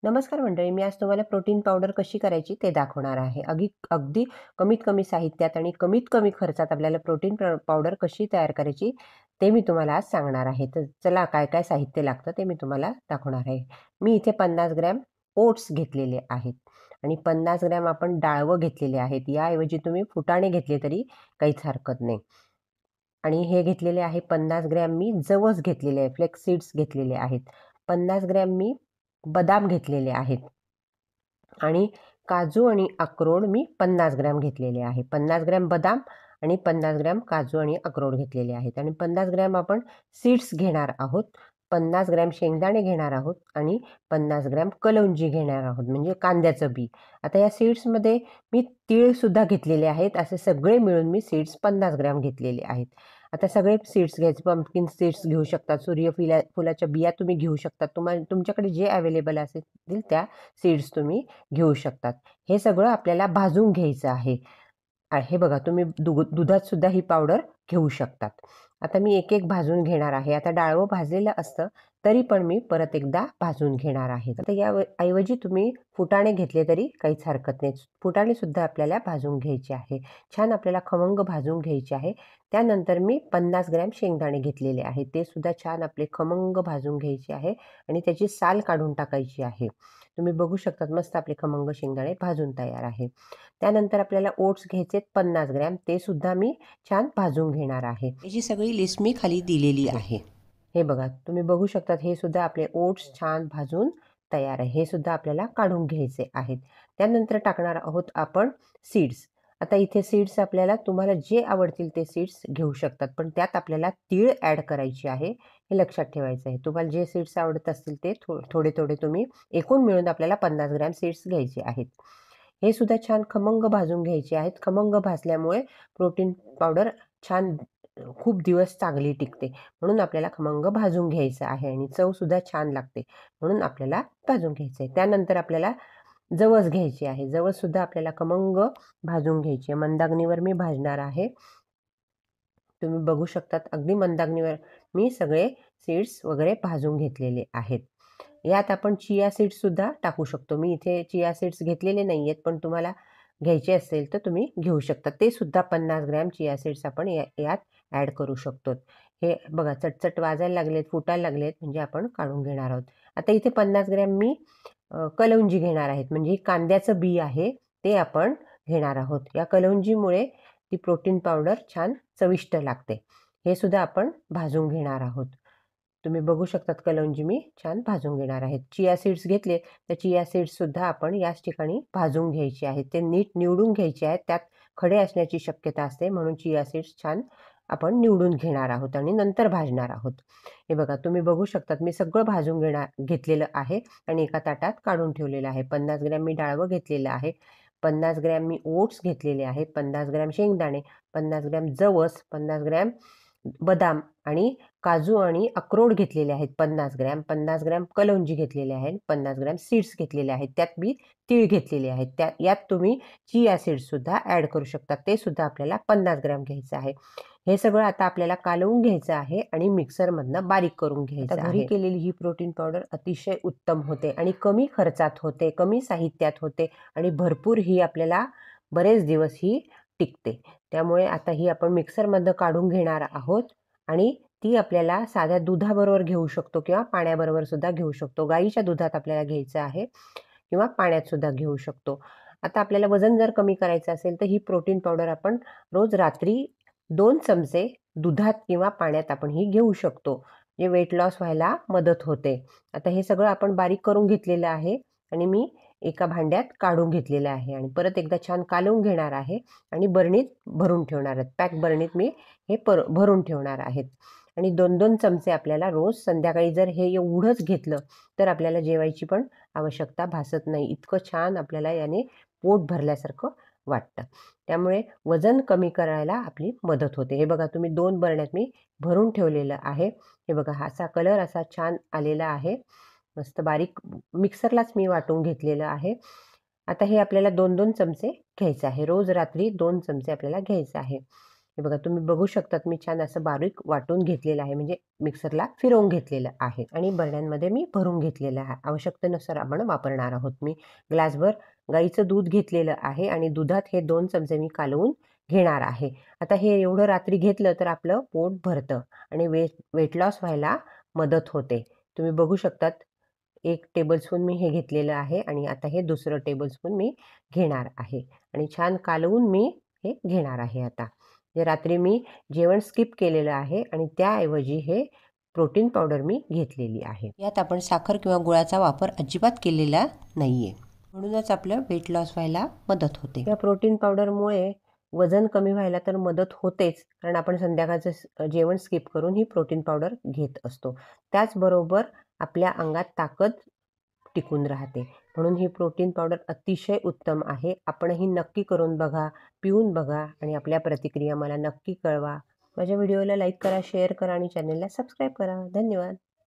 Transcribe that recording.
नमस्कार मंडळी, मी आज तुम्हाला प्रोटीन पावडर कशी करायची ते दाखवणार आहे. अगदी कमीत कमी साहित्यात आणि कमीत कमी खर्चात आपल्याला प्रोटीन पावडर कशी तयार करायची ते मी तुम्हाला आज सांगणार आहे. तर चला काय काय साहित्य लागतं ते मी तुम्हाला दाखवणार आहे. मी इथे 50 ग्रॅम ओट्स घेतलेले आहेत आणि 50 ग्रॅम आपण डाळवं घेतलेले आहेत. याऐवजी तुम्ही फुटाणे घेतले तरी काहीच हरकत नाही. आणि हे घेतलेले आहे 50 ग्रॅम मी जवस घेतलेले आहे, फ्लेक्स सीड्स घेतलेले आहेत. 50 ग्रॅम मी बदाम घेतलेले आहेत आणि काजू आणि अक्रोड मी 50 ग्रॅम घेतलेले आहे. 50 ग्रॅम बदाम आणि 50 ग्रॅम काजू आणि अक्रोड घेतलेले आहेत आणि 50 ग्रॅम आपण सीड्स घेणार आहोत. 50 ग्रॅम शेंगदाणे घेणार आहोत आणि 50 ग्रॅम कलौंजी घेणार आहोत, म्हणजे कांद्याचं बी. आता या सीड्समध्ये मी तीळसुद्धा घेतलेले आहेत. असे सगळे मिळून मी सीड्स 50 ग्रॅम घेतलेले आहेत. आता सगळे सीड्स घ्यायचे. पंपकिन सीड्स घेऊ शकतात, फुलाच्या बिया तुम्ही घेऊ शकतात. तुमच्याकडे जे अवेलेबल असेल त्या सीड्स तुम्ही घेऊ शकतात. हे सगळं आपल्याला भाजून घ्यायचं आहे. हे बघा, तुम्ही दुधात सुद्धा ही पावडर घेऊ शकतात. आता मी एक एक भाजून घेणार आहे. आता डाळवं भाजलेलं असतं तरी पण मी परत एकदा भाजून घेणार आहे. आता या ऐवजी तुम्ही फुटाणे घेतले तरी काहीच हरकत नाही. फुटाणे सुद्धा आपल्याला भाजून घ्यायचे आहे. छान आपल्याला खमंग भाजून घ्यायचे आहे. त्यानंतर मी 50 ग्रॅम शेंगदाणे घेतलेले आहे. ते सुद्धा छान आपले खमंग भाजून घ्यायचे आहे आणि त्याची साल काढून टाकायची आहे. तुम्ही बघू शकतात, मस्त आपले खमंग शेंगदाणे भाजून तयार आहे. त्यानंतर आपल्याला ओट्स घ्यायचे 50 ग्रॅम. ते सुद्धा मी छान भाजून घेणार आहे. याची सगळी लिस्ट मी खाली दिलेली आहे. हे बघा, तुम्ही बघू शकतात, हे सुद्धा आपले ओट्स छान भाजून तयार आहे. हे सुद्धा आपल्याला काढून घ्यायचे आहेत. त्यानंतर टाकणार आहोत आपण सीड्स. आता इथे सीड्स आपल्याला तुम्हाला जे आवडतील ते सीड्स घेऊ शकतात, पण त्यात आपल्याला तीळ ॲड करायची आहे, हे लक्षात ठेवायचं आहे. तुम्हाला जे सीड्स आवडत असतील ते थोडे थोडे तुम्ही एकूण मिळून आपल्याला 50 ग्रॅम सीड्स घ्यायचे आहेत. हे सुद्धा छान खमंग भाजून घ्यायचे आहेत. खमंग भाजल्यामुळे प्रोटीन पावडर छान खूप दिवस चांगली टिकते. म्हणून आपल्याला खमंग भाजून घ्यायचं आहे आणि चवसुद्धा छान लागते, म्हणून आपल्याला भाजून घ्यायचं आहे. त्यानंतर आपल्याला जवस घ्यायची आहे. जवससुद्धा आपल्याला खमंग भाजून घ्यायची आहे. मंदाग्नीवर मी भाजणार आहे. तुम्ही बघू शकतात, अगदी मंदाग्नीवर मी सगळे सीड्स वगैरे भाजून घेतलेले आहेत. यात आपण चिया सीड्ससुद्धा टाकू शकतो. मी इथे चिया सीड्स घेतलेले नाही आहेत, पण तुम्हाला घ्यायचे असेल तर तुम्ही घेऊ शकता. ते सुद्धा 50 ग्रॅम चिया सीड्स आपण यात ॲड करू शकतो. हे बघा, चटचट वाजायला लागलेत, फुटायला लागलेत, म्हणजे आपण काढून घेणार आहोत. आता इथे 50 ग्रॅम मी कलौंजी घेणार आहेत, म्हणजे कांद्याचं बी आहे ते आपण घेणार आहोत. या कलौंजीमुळे ती प्रोटीन पावडर छान चविष्ट लागते. हे सुद्धा आपण भाजून घेणार आहोत. तुम्ही बघू शकतात, कलौंजी मी छान भाजून घेणार आहेत. चिया सीड्स घेतले तर चिया सीड्ससुद्धा आपण याच ठिकाणी भाजून घ्यायचे आहेत. ते नीट निवडून घ्यायचे आहेत. त्यात खडे असण्याची शक्यता असते, म्हणून चिया सीड्स छान आपण निवडून घेणार आहोत आणि नंतर भाजणार आहोत. हे बघा, तुम्ही बघू शकतात, मी सगळं भाजून घेतलेलं आहे आणि एका ताटात काढून ठेवलेलं आहे. 50 ग्रॅम मी डाळवं घेतलेलं आहे. 50 ग्रॅम मी ओट्स घेतलेले आहेत. 50 ग्रॅम शेंगदाणे, 50 ग्रॅम जवस, 50 ग्रॅम बदाम आणि काजू आणि अक्रोड घेतलेले आहेत 50 ग्रॅम. 50 ग्रॅम कलौंजी घेतलेले आहेत. 50 ग्रॅम सीड्स घेतलेले आहेत. त्यात मी तीळ घेतलेले आहेत. यात तुम्ही चिया सीड्ससुद्धा ॲड करू शकता. ते सुद्धा आपल्याला 50 ग्रॅम घ्यायचं आहे. हे सगळं आता आपल्याला कालवून घ्यायचं आहे आणि मिक्सरमधनं बारीक करून घ्यायचं आहे. घरी केलेली ही प्रोटीन पावडर अतिशय उत्तम होते आणि कमी खर्चात होते, कमी साहित्यात होते आणि भरपूर ही आपल्याला बरेच दिवस ही टिकते. त्यामुळे आता ही आपण मिक्सरमधनं काढून घेणार आहोत आणि ती आपल्याला साध्या दुधाबरोबर घेऊ शकतो किंवा पाण्याबरोबर सुद्धा घेऊ शकतो. गाईच्या दुधात आपल्याला घ्यायचं आहे किंवा पाण्यात सुद्धा घेऊ शकतो. आता आपल्याला वजन जर कमी करायचं असेल तर ही प्रोटीन पावडर आपण रोज रात्री 2 चमचे दुधात किंवा पाण्यात आपण ही घेऊ शकतो. जे वेट लॉस व्हायला मदत होते. आता हे सगळं आपण बारीक करून घेतलेलं आहे आणि मी एका भांड्यात काढून घेतलेलं आहे आणि परत एकदा छान कालवून घेणार आहे आणि बरणीत भरून ठेवणार आहेत. पॅक बरणीत मी हे भरून ठेवणार आहेत आणि 2-2 चमचे आपल्याला रोज संध्याकाळी जर हे एवढंच घेतलं तर आपल्याला जेवायची पण आवश्यकता भासत नाही. इतकं छान आपल्याला याने पोट भरल्यासारखं वाटतं. त्यामुळे वजन कमी करायला आपली मदत होते. हे बघा, तुम्ही 2 बरण्यात मी भरून ठेवलेलं आहे. हे बघा, असा कलर असा छान आलेला आहे. मस्त बारीक मिक्सरलाच मी वाटून घेतलेलं आहे. आता हे आपल्याला 2-2 चमचे घ्यायचं आहे. रोज रात्री 2 चमचे आपल्याला घ्यायचं आहे. हे बघा तुम्ही बघू शकतात मी छान असं बारीक वाटून घेतलेलं आहे, म्हणजे मिक्सरला फिरवून घेतलेलं आहे आणि बरण्यांमध्ये मी भरून घेतलेलं आहे. आवश्यकतेनुसार आपण वापरणार आहोत. मी ग्लासभर गाईचं दूध घेतलेलं आहे आणि दुधात हे 2 चमचे मी कालवून घेणार आहे. आता हे एवढं रात्री घेतलं तर आपलं पोट भरतं आणि वेट लॉस व्हायला मदत होते. तुम्ही बघू शकतात 1 टेबलस्पून मी हे घेतलेलं आहे आणि आता हे दुसरं टेबलस्पून मी घेणार आहे आणि छान कालवून मी हे घेणार आहे आता. हे रात्री मी जेवण स्किप केलेलं आहे आणि त्याऐवजी हे प्रोटीन पावडर मी घेतलेली आहे. यात आपण साखर किंवा गुळाचा वापर अजिबात केलेला नाहीये. म्हणूनच आपलं वेट लॉस व्हायला मदत होते. या प्रोटीन पावडरमुळे वजन कमी व्हायला तर मदत होतेच, कारण आपण संध्याकाळचं जेवण स्किप करून ही प्रोटीन पावडर घेत असतो. त्याचबरोबर आपल्या अंगात ताकद टिकून राहते. म्हणून ही प्रोटीन पावडर अतिशय उत्तम आहे. आपणही नक्की करून बघा, पिऊन बघा आणि आपल्या प्रतिक्रिया मला नक्की कळवा. माझ्या व्हिडिओला लाईक करा, शेअर करा आणि चॅनलला सबस्क्राईब करा. धन्यवाद.